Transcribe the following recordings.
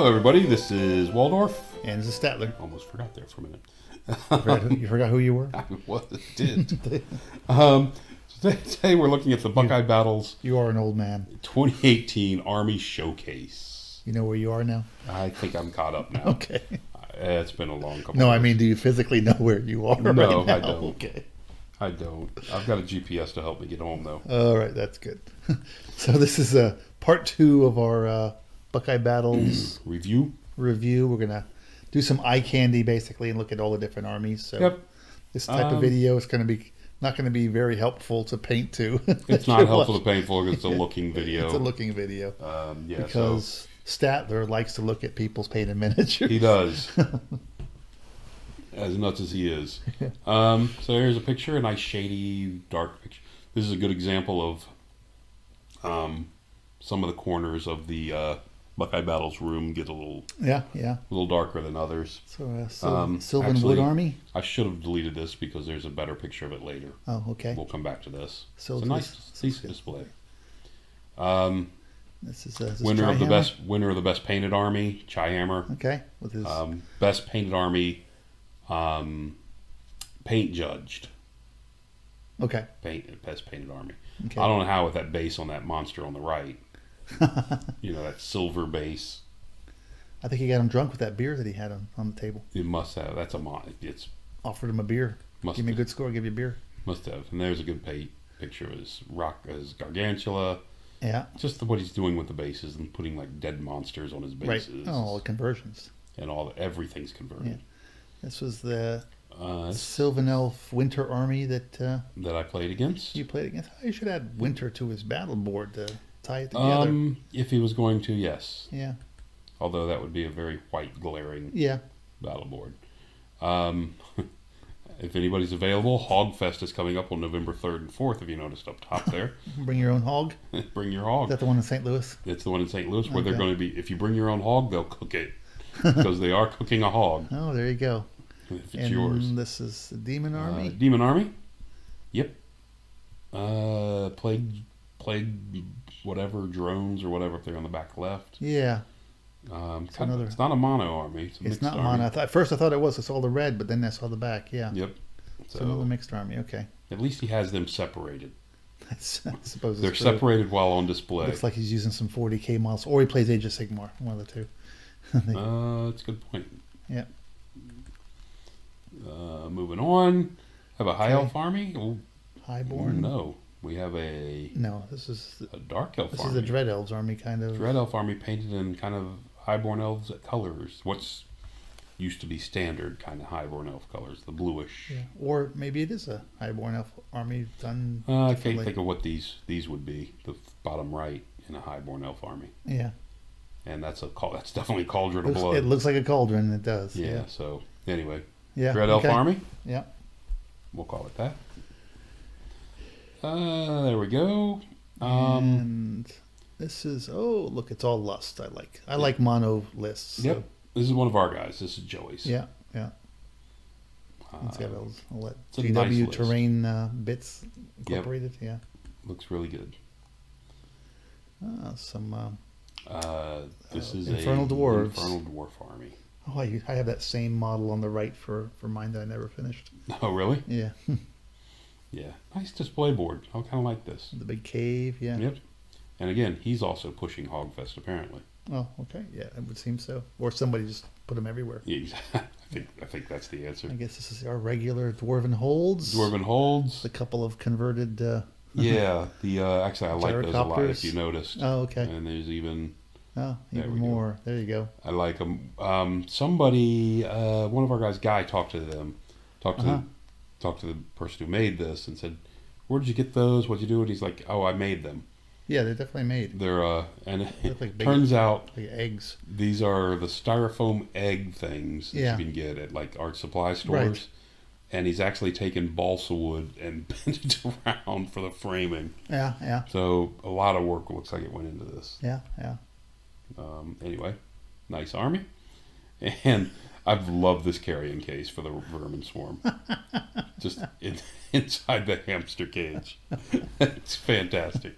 Hello, everybody. This is Waldorf. And this is Statler. Almost forgot there for a minute. You forgot who you were? I did. Today we're looking at the Buckeye Battles You are an old man. 2018 Army Showcase. You know where you are now? I think I'm caught up now. Okay. It's been a long couple No, of I mean, do you physically know where you are right now? I don't. Okay. I don't. I've got a GPS to help me get home, though. All right, that's good. So this is part 2 of our Buckeye Battles Review. We're going to do some eye candy, basically, and look at all the different armies. So Yep. this type of video is going to be not going to be very helpful to paint to. It's not helpful to paint for. It's a looking video. It's a looking video. Yeah, because Statler likes to look at people's painted miniatures. He does. As nuts as he is. So here's a picture, a nice shady, dark picture. This is a good example of some of the corners of the Buckeye Battles room get a little darker than others. So Sylvan Wood Army? I should have deleted this because there's a better picture of it later. Oh, okay. We'll come back to this. So it's a nice, decent display. This is winner of the best painted army, Chaihammer. Okay, with his best painted army, paint judged. Okay. Best painted army. Okay. I don't know how with that base on that monster on the right. You know, that silver base. I think he got him drunk with that beer that he had on the table. It must have. That's it's offered him a beer. Give me a good score, I'll give you a beer. Must have. And there's a good picture of his Gargantula. Yeah. Just what he's doing with the bases and putting like dead monsters on his bases. Right. Oh, all the conversions. And everything's converted. Yeah. This was the Sylvan Elf Winter Army that I played against. You played against. Oh, you should add Winter to his battle board to tie it together. If he was going to, yes. Yeah. Although that would be a very white, glaring battle board. If anybody's available, Hogfest is coming up on November 3rd and 4th, if you noticed up top there. Bring your own hog? Bring your hog. Is that the one in St. Louis? It's the one in St. Louis where they're going to be, if you bring your own hog, they'll cook it. Because they are cooking a hog. Oh, there you go. If it's yours. This is the Demon Army? Demon Army? Yep. Plague, whatever, drones or whatever, if they're on the back left. Yeah. It's not a mono army. It's not mono. At first I thought it was. I saw the red, but then I saw the back. Yeah. Yep. So it's another mixed army. Okay. At least he has them separated. I suppose they're separated while on display. Looks like he's using some 40K models, or he plays Age of Sigmar. One of the two. That's a good point. Yeah. Moving on. Have a high elf army. Oh, Highborn. No, we have a. No, this is a dark elf army. This is a Dread Elves army, kind of. Dread elf army painted in kind of highborn elves colors. What's used to be standard kind of highborn elf colors, the bluish. Yeah. Or maybe it is a highborn elf army done. I can't think of what these would be. The bottom right in a highborn elf army. Yeah. And that's definitely Cauldron of Blood. It looks like a cauldron. It does. Yeah. So anyway. Yeah. Dread elf army. Yeah. We'll call it that. There we go. And this is look, it's all lust. I like mono lists. So. Yep. This is one of our guys. This is Joey's. Yeah. Yeah. It's got all that GW nice terrain bits incorporated. Yep. Yeah. Looks really good. This is Infernal Dwarves. Infernal Dwarf army. Oh, I have that same model on the right for mine that I never finished. Oh, really? Yeah. Yeah. Nice display board. I kind of like this. The big cave, yeah. Yep. And again, he's also pushing Hogfest, apparently. Oh, okay. Yeah, it would seem so. Or somebody just put him everywhere. Yeah, I think that's the answer. I guess this is our regular Dwarven Holds. Dwarven Holds. A couple of converted... yeah. Actually, I like those a lot, if you noticed. Oh, okay. And there's even... Oh, even more. There you go. I like them. Somebody, one of our guys, Guy, talked to them. Talked to the person who made this and said, "Where did you get those? What'd you do?" And he's like, "Oh, I made them." Yeah, they're definitely made. They're and it like turns out like eggs. These are the styrofoam egg things that you can get at like art supply stores. Right. And he's actually taken balsa wood and bent it around for the framing. Yeah, yeah. So a lot of work looks like it went into this. Yeah, yeah. Anyway, nice army. And I've loved this carrying case for the vermin swarm. Just inside the hamster cage. It's fantastic.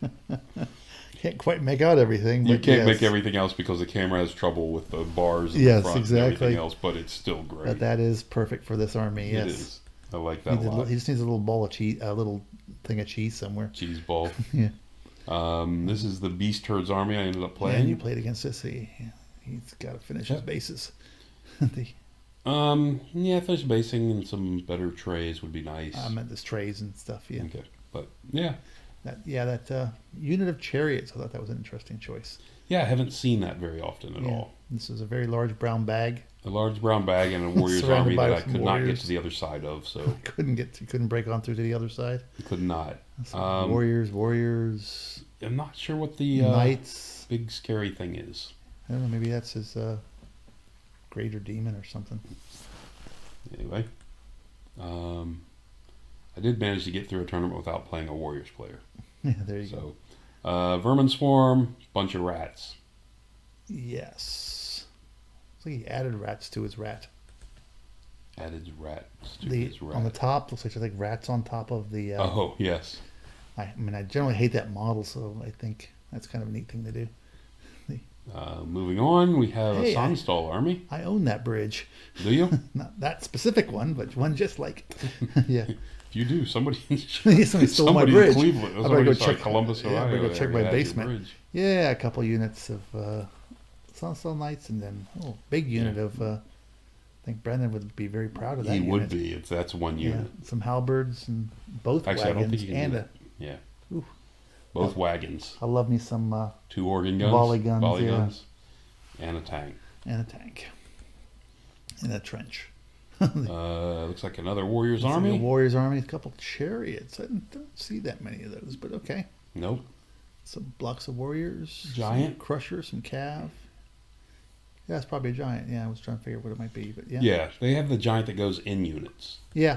Can't quite make out everything. You But can't yes. make everything else because the camera has trouble with the bars in Yes, the front and exactly. everything else, but it's still great. But that is perfect for this army. Yes. It is. I like that a lot. He just needs a little ball of cheese, a little thing of cheese somewhere. Cheese ball. Yeah. This is the Beast Herds army I ended up Yeah, playing. and you played against this. He's got to finish his bases. Yeah, finish basing and some better trays would be nice. I meant this trays and stuff. Yeah. Okay, but yeah. That unit of chariots. I thought that was an interesting choice. Yeah, I haven't seen that very often at all. This is a very large brown bag. A large brown bag and a warrior's Surrounded army by that I some could not get warriors. to the other side of, so couldn't break on through to the other side. could not. Warriors. I'm not sure what the Knights. big scary thing is. I don't know. Maybe that's his greater demon or something. Anyway, I did manage to get through a tournament without playing a warriors player. Yeah, there you go. So, vermin swarm, bunch of rats. Yes. Looks like he added rats to his rat. Added rats to his rat. On the top looks like there's like rats on top of the. Oh yes. I mean, I generally hate that model, so I think that's kind of a neat thing to do. Moving on, we have Hey, a Sanstall army. I own that bridge. Do you? Not that specific one, but one just like. Yeah. If you do, somebody Somebody stole my somebody bridge. in Cleveland, I better somebody go sorry, check Columbus, Ohio. I better go check area my has your basement. bridge. Yeah, a couple units of Sunstone Knights, and then big unit of. I think Brendan would be very proud of that. He unit. would be. That's one unit. Some halberds and both Actually, I don't wagons think you can and do a. that. Yeah. Ooh. Both wagons. I love me some 2 organ guns. volley guns, yeah. guns. And a tank. and a tank and a trench. Looks like another warrior's Looks like army. a warrior's army, a couple chariots. I don't see that many of those, but okay. Nope. Some blocks of warriors, Giant. some crusher, some cav. Yeah, it's probably a giant. Yeah, I was trying to figure out what it might be, but yeah. Yeah, they have the giant that goes in units. Yeah.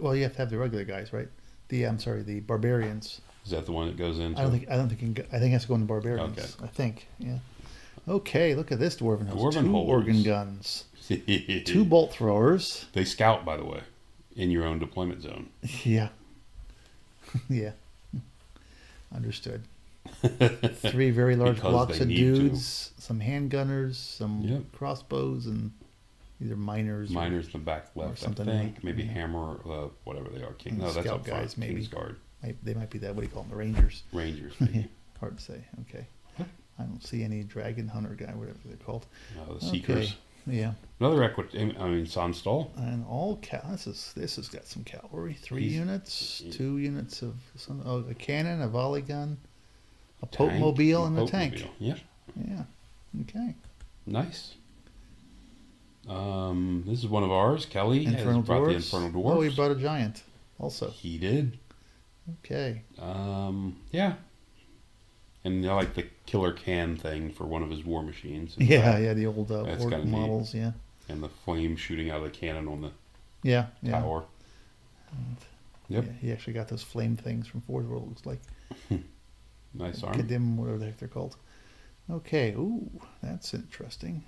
Well, you have to have the regular guys, right? The barbarians. Is that the one that goes into? I think it has to go into barbarians. Okay. I think. Yeah. Okay, look at this dwarven host. Dwarven 2 holders. organ guns, 2 bolt throwers. They scout, by the way, in your own deployment zone. Yeah. Yeah. Understood. 3 very large Because blocks they of need to. dudes, some handgunners, some Yep. crossbows, and either miners. Miners in the back left, I something think. like- Maybe yeah. hammer, whatever they are. King. And No, that's scout up front. guys, maybe. Kingsguard. They might be that. What do you call them? The Rangers. Rangers, Yeah. maybe. Hard to say. Okay. I don't see any dragon hunter guy, whatever they're called. No, the Seekers. Okay. Yeah. Another Sanstall. And all this has got some cavalry. 3 He's- units, 2 units of a cannon, a volley gun, a Tank, Pope-mobile, and a tank. Pope-mobile. Yeah, Yeah. Okay. nice. This is one of ours. Kelly Infernal has brought the dwarves. Infernal Dwarves. Oh, he brought a giant. Also. He did. Okay. Yeah. And I like the killer can thing for one of his war machines. Yeah. The old That's orc kinda neat. models. Yeah. And the flame shooting out of the cannon on the Yeah. tower. Yep. Yeah, he actually got those flame things from Forge World. Looks like Nice arm. Kadim, whatever the heck they're called. Okay. Ooh, that's interesting.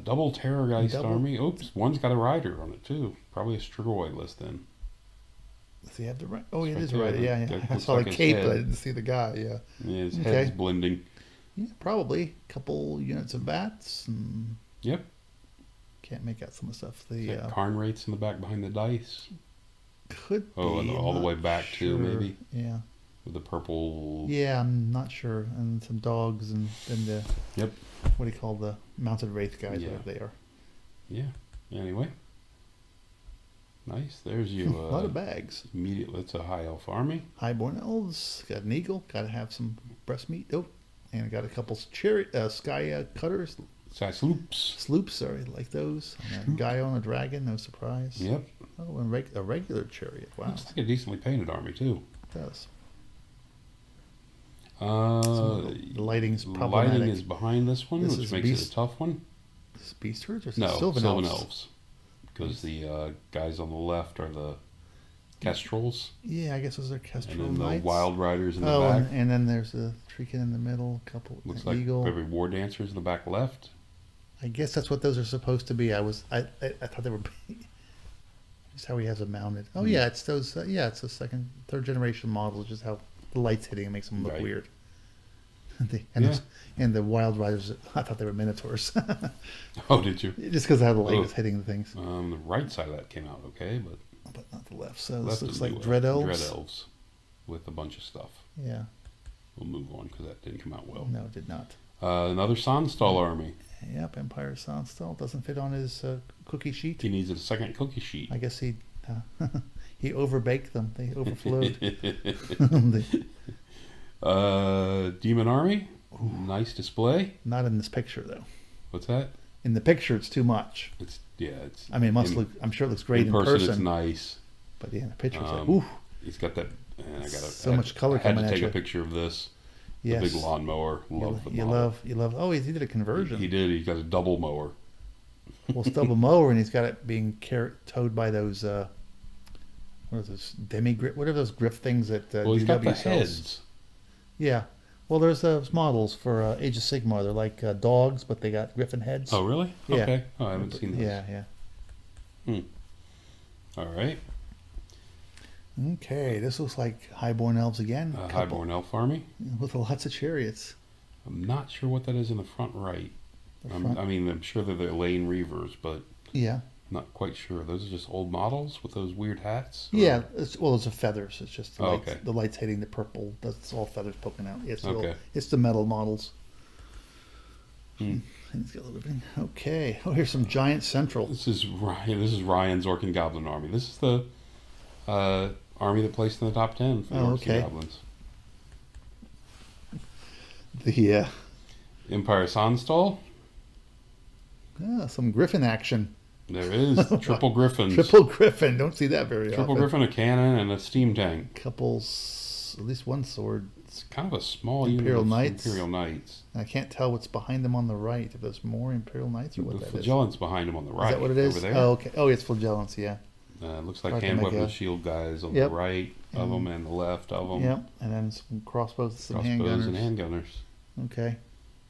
Double Terrorgeist Double- army. Oops, one's got a rider on it too. Probably a Strigoi list then. Does he have the right? Oh, it right is there. right. Yeah. That I looks saw like the his cape, but I head. didn't see the guy. Yeah. Yeah, his Okay. head's blending. Yeah, probably a couple units of bats. And Yep. can't make out some of the stuff. The Got Karn rates in the back behind the dice. could Oh, be. and I'm all the not way back too, sure. maybe Yeah. with the purple. Yeah, I'm not sure. And some dogs and then the Yep. what do you call the mounted wraith guys? Yeah. Whatever they are. Yeah. Anyway. Nice. There's you. A lot of bags. Immediately, it's a high elf army. Highborn elves. Got an eagle. Got to have some breast meat. Oh, and got a couple sky cutters. Sky sloops. Sloops, sorry, like those. And a guy on a dragon. No surprise. Yep. Oh, and a regular chariot. Wow, Looks like a decently painted army too. it does. The The lighting's problematic. lighting is behind this one, This which is makes it Beast- a tough one. Is this Beast Herds or is it No, Sylvan Sylvan Elves? Elves. Because the guys on the left are the Kestrels, Yeah, I guess those are Kestrel and then the Knights. Wild Riders in the Oh, back. and then there's a Treekin in the middle, a couple, Looks an like eagle. every War Dancer's in the back left. I guess that's what those are supposed to be. I thought they were. Just how he has them mounted. Oh yeah, it's those. Yeah, it's a third generation model. Just how the lights hitting it makes them look Right. weird. Yeah. And the Wild Riders, I thought they were Minotaurs. Oh, did you? Just because how the light Oh. was hitting the things. The right side of that came out okay, but Not the left. So this left looks is like new. Dread Elves. Dread Elves with a bunch of stuff. Yeah. We'll move on because that didn't come out well. No, it did not. Another Sandstall army. Yep, Empire Sandstall doesn't fit on his cookie sheet. He needs a second cookie sheet. I guess he overbaked them. They overflowed. Demon army. Nice display. Not in this picture though. What's that? In the picture, it's too much. It's I mean, it must look. I'm sure it looks great in person. It's nice. But yeah, in the picture, it's like, ooh. He's got that. And much color I had coming to at take you. a picture of this. Yes. The big lawnmower. Love the model. You love. Oh, he did a conversion. He did. He's got a double mower. Well, stubble mower, and he's got it being towed by those. What are those demi-grip? What are those grip things that Well, he's got DW the sells? heads. Yeah. Well, there's those models for Age of Sigmar. They're like dogs, but they got griffin heads. Oh, really? Yeah. Okay. Oh, I haven't seen those. Yeah. All right. Okay, this looks like Highborn Elves again. Highborn Elf Army. With lots of chariots. I'm not sure what that is in the front right. I mean, I'm sure they're the Lane Reavers, but Yeah. I'm not quite sure. Those are just old models with those weird hats? Yeah. Those are feathers. It's just the, Oh, lights, okay. the lights hitting the purple. That's all feathers poking out. It's Okay. It's the metal models. Hmm. He's got a little bit. Okay. Oh, here's some giant central. This is Ryan's Orc and Goblin army. This is the army that placed in the top 10 for the Orcs okay. and Goblins. The Empire Sandstall. some griffin action. There is triple griffins. Triple griffin. Don't see that very Triple often. griffin, a cannon, and a steam tank. Couples, at least one sword. It's kind of a small Imperial unit of Knights. Imperial Knights. I can't tell what's behind them on the right. If there's more Imperial Knights or what The that is. flagellant's behind him on the right. Is that what it is? Over there. Oh, okay. Oh, it's flagellants. Yeah. Looks like Hard to hand make weapon out. shield guys on Yep. the right of them and the left of them. Yep. And then some crossbows, and some Crossbows handgunners. and handgunners. Okay.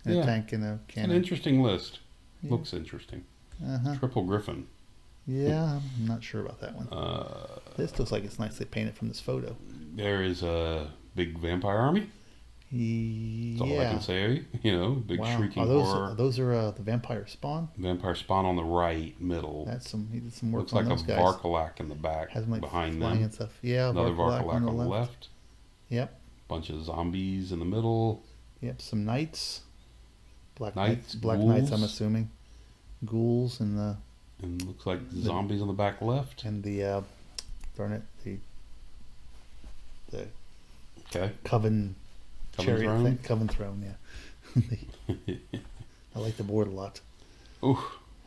And Yeah. a tank and a An cannon. interesting list. Yeah. Looks interesting. Uh-huh. Triple griffin. Yeah, I'm not sure about that one. Uh, This looks like it's nicely painted from this photo. there is a big vampire army. That's all I can say. You know, big Wow. shrieking Are horror. those the vampire spawn? Vampire spawn on the right, middle. He did some work Looks on like a those guys. Varkalak in the back Has them like behind flying them. and stuff. Yeah, Another Varkalak Varkalak on the left. Yep. Bunch of zombies in the middle. Yep. Some knights. Black Knights, Black knights, I'm ghouls. assuming. Ghouls and the And looks like zombies on the back left. darn it, the Okay. Coven chariot Throne? thing. Coven throne, yeah. I like the board a lot. Ooh,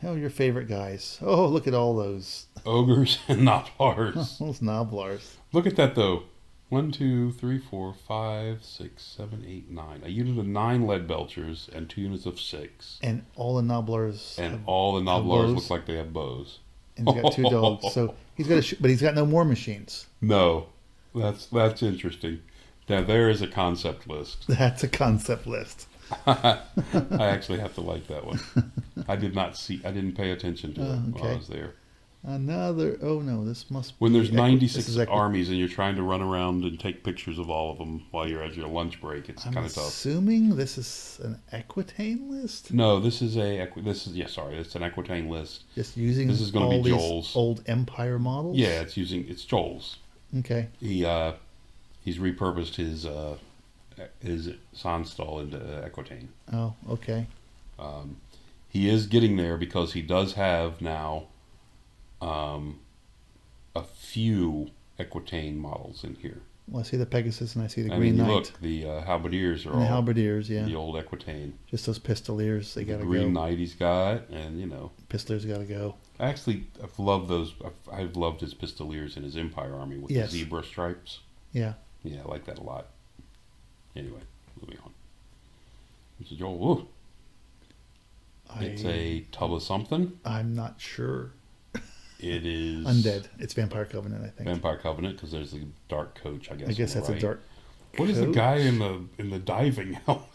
Oh, your favorite guys. Oh, look at all those. ogres and Noblars. Those Noblars. Look at that though. 1, 2, 3, 4, 5, 6, 7, 8, 9. A unit of 9 lead belchers and 2 units of 6. And all the Noblars. And all the have Noblars bows. look like they have bows. And he's got 2 dogs. So he's got but he's got no war machines. No, that's interesting. Now there is a concept list. That's a concept list. I actually have to like that one. I didn't pay attention to it while I okay. was there. Another. Oh no, this must. When there's be 96 armies and you're trying to run around and take pictures of all of them while you're at your lunch break, it's I'm kind of tough. assuming this is an Aquitaine list. No, it's an Aquitaine list. Just using This is gonna all be these Joel's. old Empire models. Yeah, it's Joel's. Okay. He's repurposed his Sandstall into Aquitaine. Oh, okay. He is getting there because he does have now a few Aquitaine models in here. Well, I see the Pegasus and I see the I Green mean, Knight. look, the halberdiers are And the all halberdiers, yeah. the old Aquitaine. Just those pistoliers, they The gotta Green go. Knight he's got, and Pistoliers gotta go. actually, I've loved those. I've loved his pistoliers in his Empire army with Yes. the zebra stripes. Yeah. Yeah, I like that a lot. Anyway, moving on. Mr. Joel, ooh, it's a tub of something. I'm not sure. It is Undead. It's Vampire Covenant, I think. Vampire Covenant because there's the dark coach. I guess. I guess on that's the a right. dark. What is the coach? guy in the diving helmet?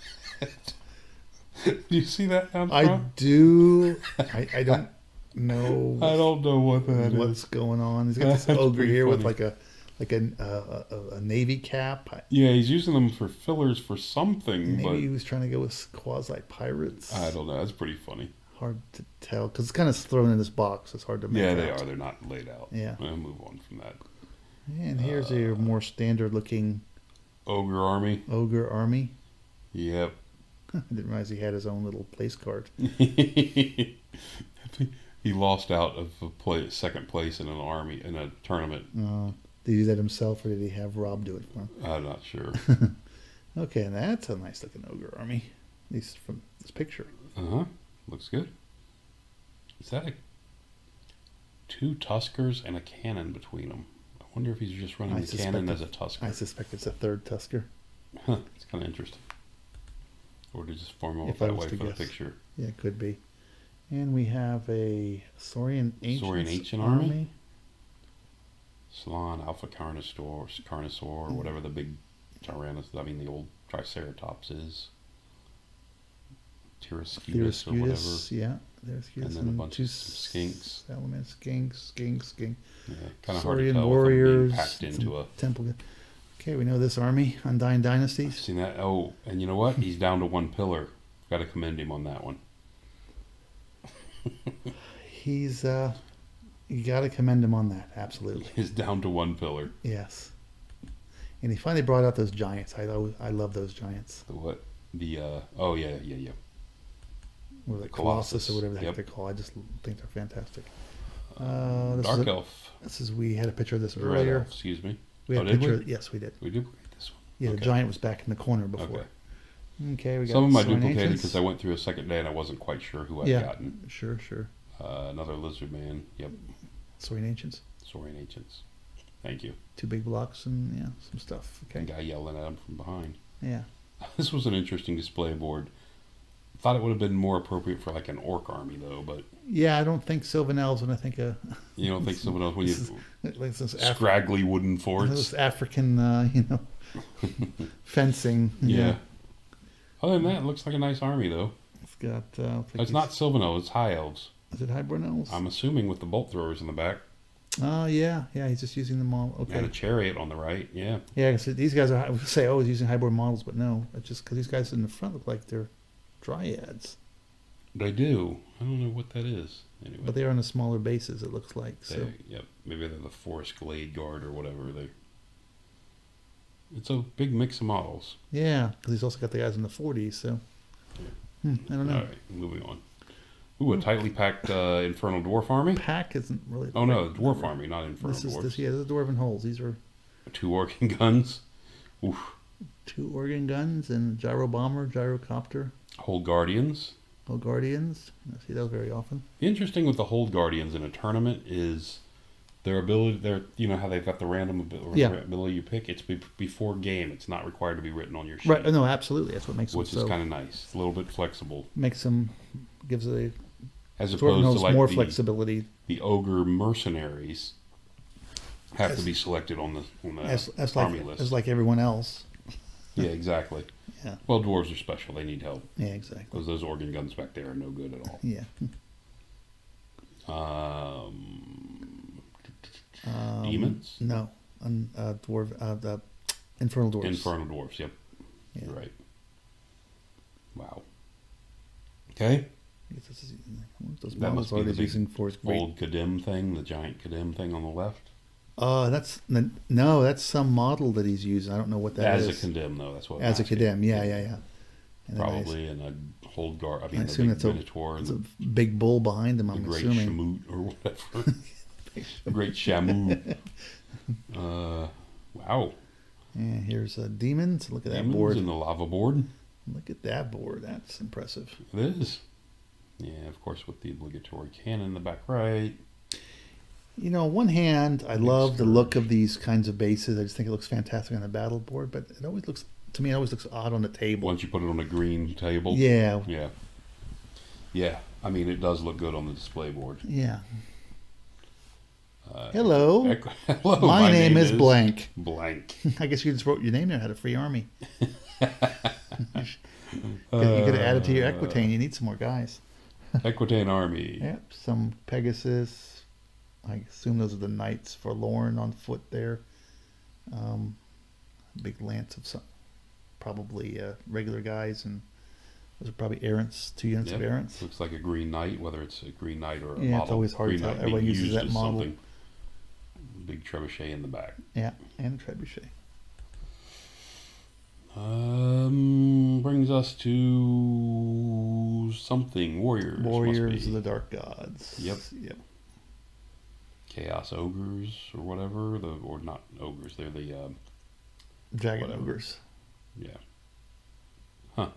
Do you see that down I front? do. I don't know. I don't know what that is. What's going on? He's got this That's ogre pretty here with funny. like a navy cap. Yeah, he's using them for fillers for something, Maybe but he was trying to go with quasi pirates. I don't know. That's pretty funny. Hard to tell because it's kind of thrown in this box. It's hard to make Yeah, out. they are. They're not laid out. Yeah. I'll move on from that. And here's a more standard looking Ogre army. ogre army. Yep. I didn't realize he had his own little place card. He lost out of second place in an army in a tournament. Did he do that himself, or did he have Rob do it for him? I'm not sure. Okay, and that's a nice looking ogre army, at least from this picture. Looks good. Is that two Tuskers and a cannon between them? I wonder if he's just running the cannon as a Tusker. I suspect it's a third Tusker. Huh, it's kind of interesting. Or to just form up If I that was way to for the guess. picture. Yeah, it could be. And we have a Saurian Ancient Army? Salon, Alpha Carnosaur, or whatever the big the old Triceratops is. Pteroscutus or whatever. Yeah, Pteroscutus. And then a bunch of skinks. Elements, skink. Yeah, kind of hard to Saurian tell warriors. being packed into a temple. Okay, we know this army, Undying I've Dynasties. seen that. Oh, and you know what? He's down to one pillar. Got to commend him on that one. He's you got to commend him on that. Absolutely. He's down to one pillar. Yes. And he finally brought out those giants. I love those giants. The what? The oh yeah. Or the Colossus. Colossus or whatever the heck Yep. they're called. I just think they're fantastic. Dark Elf. We had a picture of this Red earlier. Elf, excuse me. We had Oh, a did picture. we? Yes, we did. We duplicated this one. Yeah, Okay. the giant was back in the corner before. Okay. Okay, we got Some of them I Saurian duplicated Ancients. because I went through a second day and I wasn't quite sure who I'd Yeah. gotten. Sure. Another lizard man. Yep. Saurian Ancients. Saurian Ancients. Thank you. 2 big blocks and some stuff. A Okay. guy yelling at him from behind. Yeah. This was an interesting display board. Thought it would have been more appropriate for like an orc army though, but Yeah, I don't think Sylvan Elves when I think of you don't think someone else when you like this scraggly wooden forts. Those African, fencing. Yeah. Other than that, it looks like a nice army though. It's got. It's not Sylvan elves, it's high elves. Is it Highborn Elves? I'm assuming with the bolt throwers in the back Oh yeah. He's just using them all. Okay. and a chariot on the right. Yeah. Yeah, because these guys are. I would say, he's using Highborn models, but no, it's just because these guys in the front look like they're dryads. They do. I don't know what that is. Anyway. But they are on the smaller bases. It looks like. So Yep. Maybe they're the Forest Glade Guard or whatever. It's a big mix of models. yeah, because he's also got the guys in the 40s. So I don't know. All right, moving on. Ooh, a tightly packed Infernal Dwarf army. Pack isn't really. Oh no, dwarf army, not Infernal This is Dwarfs. this. Yeah, this is Dwarven holes. These are 2 organ guns. Oof. 2 organ guns and gyro bomber, gyrocopter, Hold Guardians. Hold Guardians. I see those very often. The interesting with the Hold Guardians in a tournament is their ability. How they've got the random ability you pick. It's before game. It's not required to be written on your sheet. Right. No, absolutely. That's what makes them Which is kind of nice. It's a little bit flexible. Gives a As Dwarven opposed holes to like more the flexibility. the ogre mercenaries have to be selected on the army list. As like everyone else. Yeah, exactly. Yeah. Well, dwarves are special. They need help. Yeah, exactly. Because those organ guns back there are no good at all. Yeah. Demons? No. The Infernal Dwarves. Infernal Dwarfs, yep. Yeah. You're right. Wow. Okay. Those That models must be are the they big using for his great. old Kadim thing, the giant Kadim thing on the left. That's some model that he's using. I don't know what that is. As a Kadim, though. That's what As a asking. Kadim, yeah. And Probably in a hold guard. I assume the it's big Minotaur. it's a big bull behind him, the I'm great assuming. Shamut or whatever. The great Shamu. Wow. Yeah, here's demons. Look at that Demons board. in the lava board. Look at that board. That's impressive. It is. Yeah, of course, with the obligatory cannon in the back right. On one hand, I love the scourge. look of these kinds of bases. I just think it looks fantastic on the battle board, but it always looks odd on the table. Once you put it on a green table. Yeah. Yeah. Yeah. I mean, it does look good on the display board. Yeah. Hello. Hello. My name is blank. Blank. I guess you just wrote your name there. Had a free army. You could have added to your Equitane. You need some more guys. Equitane army. Yep. Some Pegasus. I assume those are the Knights Forlorn on foot there. Big lance of some, probably regular guys, and those are probably errants, 2 units of errants. Looks like a Green Knight, whether it's a Green Knight or a model. Yeah, it's always hard Green to tell. Knight Everybody being uses used that as model. something. Big trebuchet in the back. Yeah, and trebuchet. Brings us to something warriors. Warriors of the Dark Gods. Yep. Yep. Chaos ogres or whatever, or not ogres. They're the Dragon whatever. ogres. Yeah. Huh.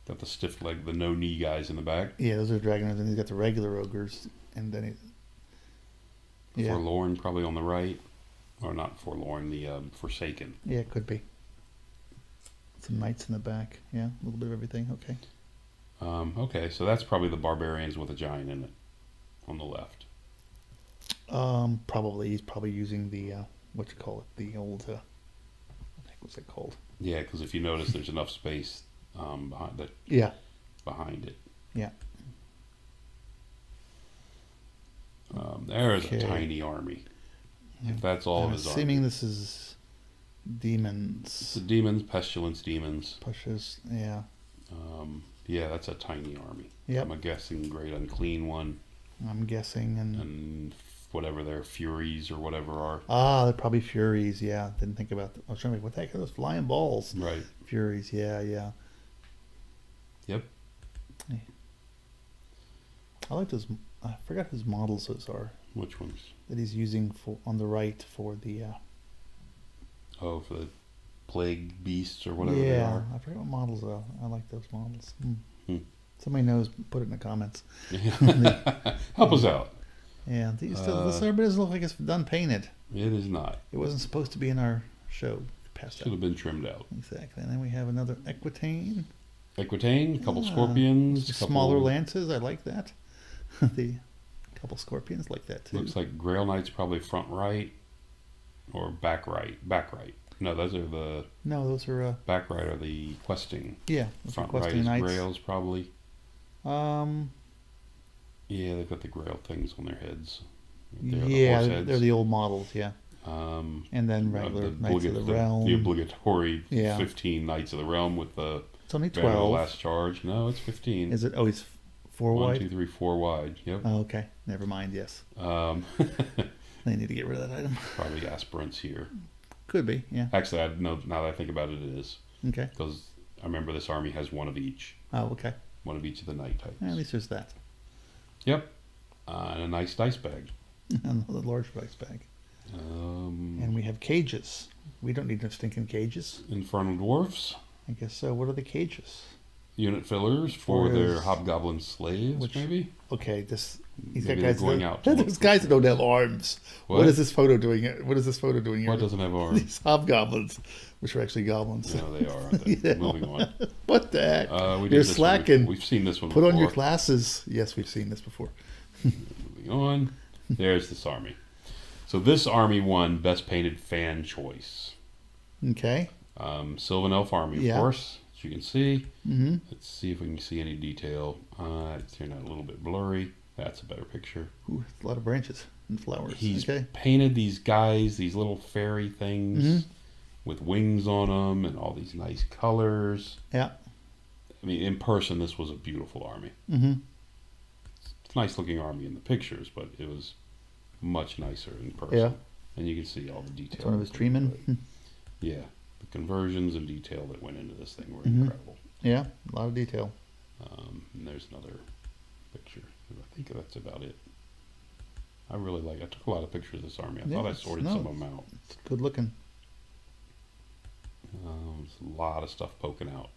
Got the stiff leg, the no knee guys in the back. Yeah, those are dragon ogres, and he's got the regular ogres, and then yeah. Forlorn probably on the right, or not Forlorn, the Forsaken. Yeah, it could be. Some knights in the back. Yeah, a little bit of everything. Okay. Okay, so that's probably the barbarians with a giant in it on the left. Probably he's probably using the what you call it, the old what the heck was it called? Yeah, because if you notice, there's enough space behind that. Yeah. Behind it. Yeah. There's a tiny army. Yeah. If that's all of his army. Assuming this is demons. It's the demons, pestilence demons. Pushes. Yeah. Yeah, that's a tiny army. Yep. I'm guessing great unclean one. I'm guessing, and whatever their furies or whatever are. They're probably furies. Yeah, didn't think about that. I was trying to think, what the heck are those flying balls? Right. Furies. Yeah, yeah. Yep. Yeah. I like those. I forgot whose models those are. Which ones? That he's using for on the right for the. For the plague beasts or whatever they Yeah, are. I forget what models are. I like those models. Hmm. Somebody knows, put it in the comments. Help us out. Yeah, this army doesn't look like it's done painted. It is not. It wasn't supposed to be in our show. Past Should have been trimmed out. Exactly. And then we have another Equitane. Equitane, a couple scorpions. Smaller lances. I like that. The couple scorpions like that too. Looks like Grail Knight's probably front right or back right. Back right. No, those are the. No, those are. Back right are the questing. Yeah, front questing right is knights. Grails probably. Yeah, they've got the Grail things on their heads. They're the old models. Yeah. And then the regular Knights of the Realm. The obligatory 15 15 Knights of the Realm with the. It's only Banner of 12. the Last Charge. No, it's 15. Is it? Oh, he's 4 wide. 1, 2, 3, 4 wide. Yep. Oh, okay. Never mind. Yes. They need to get rid of that item. Probably aspirants here. Could be. Yeah. Actually, I know now that I think about it, it is. Okay. Because I remember this army has one of each. Oh, okay. One of each of the knight types. At least there's that. Yep. And a nice dice bag. Another large dice bag. And we have cages. We don't need no stinking cages. Infernal Dwarfs. I guess so. What are the cages? Unit fillers for their hobgoblin slaves, maybe? Okay, he's Maybe got guys going out to there's guys that don't have arms. What is this photo doing? What is this photo doing here? What doesn't have arms? These hobgoblins, which are actually goblins. No, they are, aren't they? Yeah. Moving on. What the heck? You're slacking. We've seen this one Put before. on your glasses. Yes, we've seen this before. Moving on. There's this army. So this army won Best Painted Fan Choice. Okay. Sylvan Elf Army, of course, as you can see. Mm-hmm. Let's see if we can see any detail. It's turned out a little bit blurry. That's a better picture. Ooh, a lot of branches and flowers. He's painted these guys, these little fairy things with wings on them and all these nice colors. Yeah. I mean, in person, this was a beautiful army. Mm-hmm. It's a nice looking army in the pictures, but it was much nicer in person. Yeah. And you can see all the detail. It's one of his treemen. Yeah. The conversions and detail that went into this thing were incredible. Yeah, a lot of detail. And there's another picture. I think that's about it. I took a lot of pictures of this army. I thought I sorted some of them out. It's good looking. There's a lot of stuff poking out.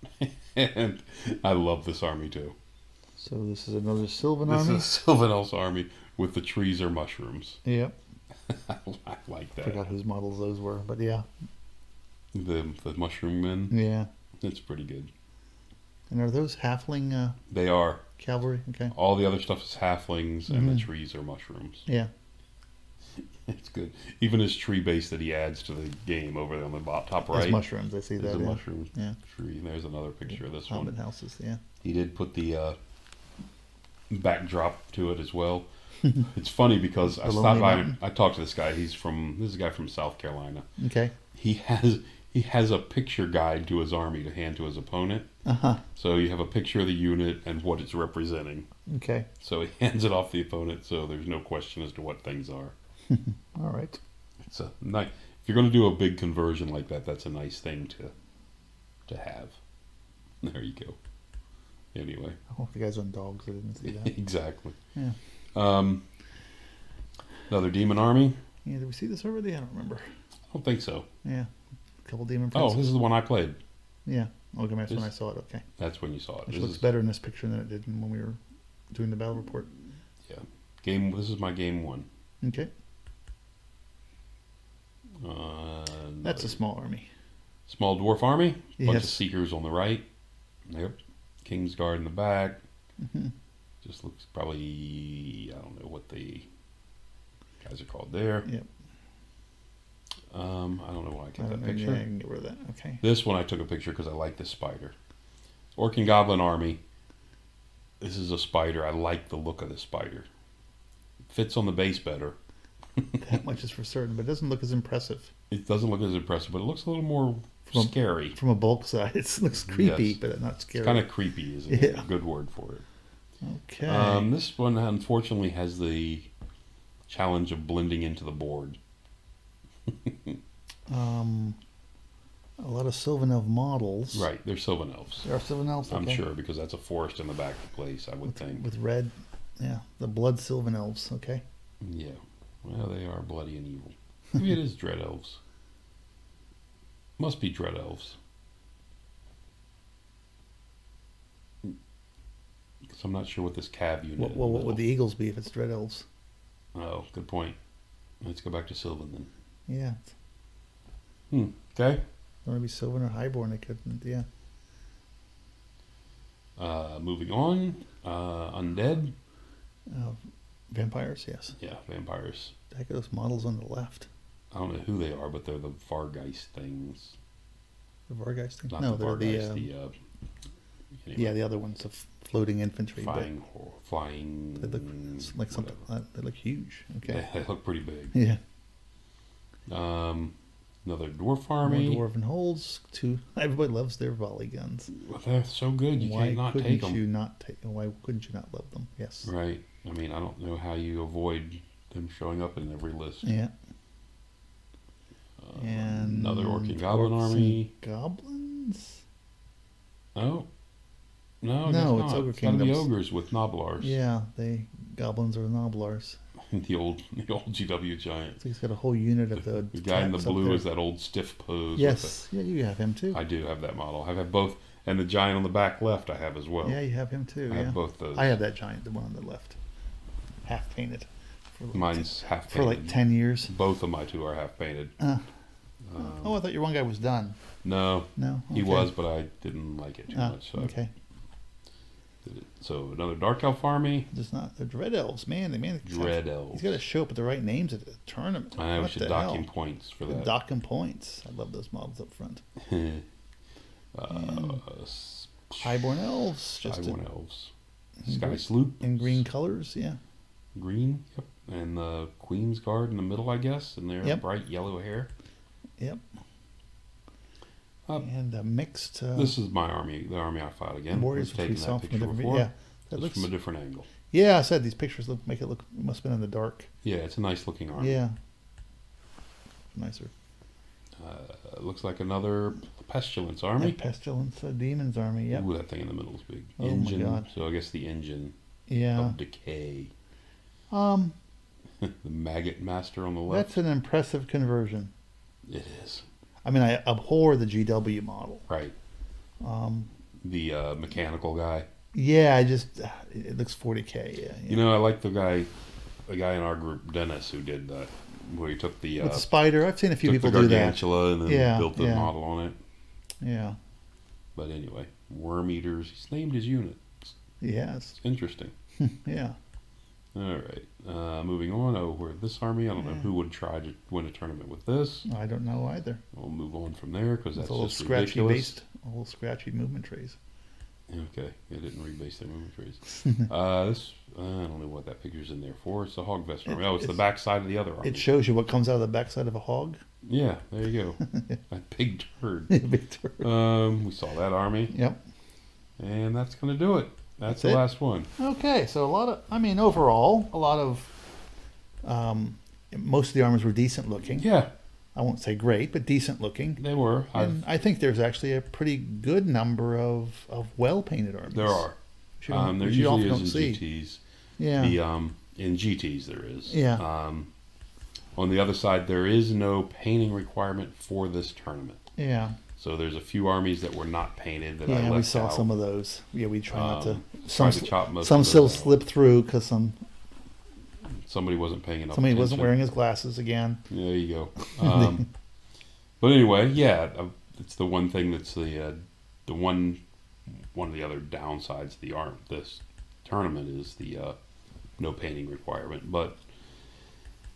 And I love this army too. So this is another Sylvan army? This is Sylvan Elf's army with the trees are mushrooms. Yep. I like that. I forgot whose models those were, but yeah. The mushroom men. Yeah. It's pretty good. And are those halfling They are. cavalry? Okay. All the other stuff is halflings and the trees are mushrooms. Yeah. It's good. Even his tree base that he adds to the game over there on the top right. There's mushrooms. I see that. There's a yeah. mushroom tree. There's another picture of this Hobbit one. houses, yeah. He did put the backdrop to it as well. It's funny because I stopped by and I talked to this guy. This is a guy from South Carolina. Okay. he has a picture guide to his army to hand to his opponent. So you have a picture of the unit and what it's representing. Okay. So he hands it off the opponent, so there's no question as to what things are. All right. It's a nice. If you're going to do a big conversion like that, that's a nice thing to have. There you go. Anyway. Oh, the guys on dogs. I didn't see that. Exactly. Yeah. Another demon army. Yeah. Did we see this already? I don't remember. I don't think so. Yeah. A couple demon Oh, princes. this is the one I played. Yeah. Okay, that's when I saw it. Okay. That's when you saw it. Which looks better in this picture than it did when we were doing the battle report. Yeah. This is my game 1. Okay. That's a small army. Small dwarf army. Yes. Bunch of seekers on the right. Yep. King's Guard in the back. Just looks probably, I don't know what the guys are called there. Yep. I don't know why I took that picture. Yeah, I can get rid of that. Okay. This one I took a picture because I like this spider. Orc and Goblin army. This is a spider. I like the look of this spider. Fits on the base better. That much is for certain, but it doesn't look as impressive. It doesn't look as impressive, but it looks a little more scary. From a bulk side, it looks creepy, Yes. but not scary. It's kind of creepy is a good word for it. Okay. This one unfortunately has the challenge of blending into the board. A lot of Sylvan Elf models. Right, they're Sylvan Elves. There are Sylvan Elves. I'm okay. sure because that's a forest in the back of the place, I would think. With red, yeah, the blood Sylvan Elves. Okay. Yeah, well, they are bloody and evil. Maybe it is Dread Elves. Must be Dread Elves. Because I'm not sure what this cav unit is. Well, what would the Eagles be if it's Dread Elves? Oh, good point. Let's go back to Sylvan then. Yeah. Okay. Want to be Sylvan or Highborn? They couldn't. Yeah. Moving on. Undead. Vampires. Yes. Yeah, vampires. Heck of those models on the left. I don't know who they are, but they're the Vargeist things. The Vargeist thing? Not No, the they're Vargeist, anyway. anyway, the other ones, the floating infantry. Flying. They look like something. They look huge. Okay. They look pretty big. Yeah. Another dwarf army. More dwarven holds. Everybody loves their volley guns. Well, they're so good. You can't not take them. Why couldn't you not love them? Yes. Right. I mean, I don't know how you avoid them showing up in every list. Yeah. And another Orc and Goblin army. Goblins? Oh. No, it's Ogre It's gotta be Kingdoms. ogres with Noblars. Yeah, goblins are Noblars. the old GW giant. So he's got a whole unit of the guy in the cats up blue there. is that old stiff pose. Yes, yeah, you have him too. I do have that model. I have both, and the giant on the back left I have as well. Yeah, you have him too. I have both those. I have that giant, the one on the left, half painted. Mine's half painted. For like 10 years. Both of my two are half painted. I thought your one guy was done. No, okay. He was, but I didn't like it too much. So okay. So another Dark Elf army. Just not the Dread Elves, man. Dread Elves. He's got to show up with the right names at the tournament. I know, we should dock him points for that. Dock him points. I love those models up front. Highborn Elves. Highborn Elves. Sky Sloop. In green colors, yeah. Green, yep. And the Queen's Guard in the middle, I guess, and their bright yellow hair. Yep. And a mixed. This is my army, the army I fought again. Warriors, which we saw from a different video. Yeah, that looks from a different angle. Yeah, I said these pictures make it look. It must have been in the dark. Yeah, it's a nice looking army. Yeah. Nicer. Looks like another Pestilence army. Yeah, Pestilence, Demon's army. Yeah. Ooh, that thing in the middle is big. Oh Engine. my God. So I guess the engine. Yeah. Of decay. The Maggot Master on the left. That's an impressive conversion. It is. I mean, I abhor the GW model. Right. The mechanical guy. Yeah, it looks 40K. Yeah. You know, I like the guy in our group, Dennis, who did that, where he took the with the spider. I've seen a few people the do that. Gargantula and then built the model on it. Yeah. But anyway, Worm Eaters. He's named his unit. Yes. Interesting. Yeah. All right. Moving on. Where this army? I don't know who would try to win a tournament with this. I don't know either. We'll move on from there because that's a little just scratchy ridiculous. a little scratchy movement trays. Okay, they didn't rebase their movement trees. This I don't know what that picture's in there for. It's the hog vest army. Oh, it's the back side of the other army. It shows you what comes out of the backside of a hog. Yeah, there you go. That big turd. Big turd. We saw that army. Yep. And that's going to do it. That's the it. last one. Okay, so overall, a lot of, most of the armies were decent looking. Yeah. I won't say great, but decent looking. They were. And I think there's actually a pretty good number of well-painted armies. There are. There you usually often is don't in see. GTs. Yeah. In GTs there is. Yeah. On the other side, there is no painting requirement for this tournament. Yeah. So there's a few armies that were not painted that I left Yeah, we saw out. some of those. Yeah, we try not to. Tried to chop most Some of still those out. slip through because Somebody wasn't paying enough somebody wasn't attention. wearing his glasses again. There you go. But anyway, yeah, it's the one thing that's the one of the other downsides of this tournament is the no painting requirement. But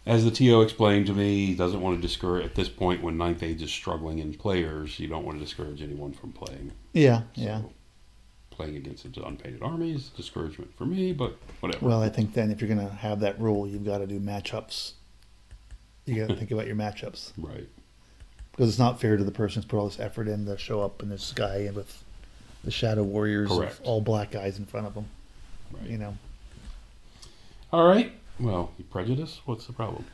as the TO explained to me, he doesn't want to discourage at this point when Ninth Age is struggling in players. You don't want to discourage anyone from playing. Yeah, So, yeah. Playing against unpainted armies, discouragement for me, but whatever. Well, I think then if you're going to have that rule, you've got to do matchups. You got to think about your matchups. Right. Because it's not fair to the person who's put all this effort in to show up in this guy with the Shadow Warriors Correct. of all black guys in front of them. Right. You know. All right. Well, you prejudice? What's the problem?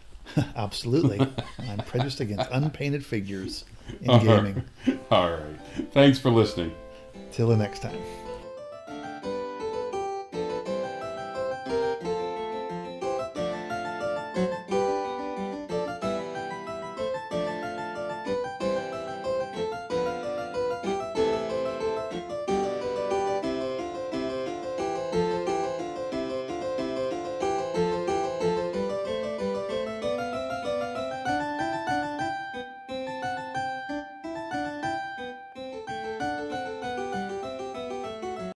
Absolutely. I'm prejudiced against unpainted figures in All gaming. right. All right. Thanks for listening. Till the next time.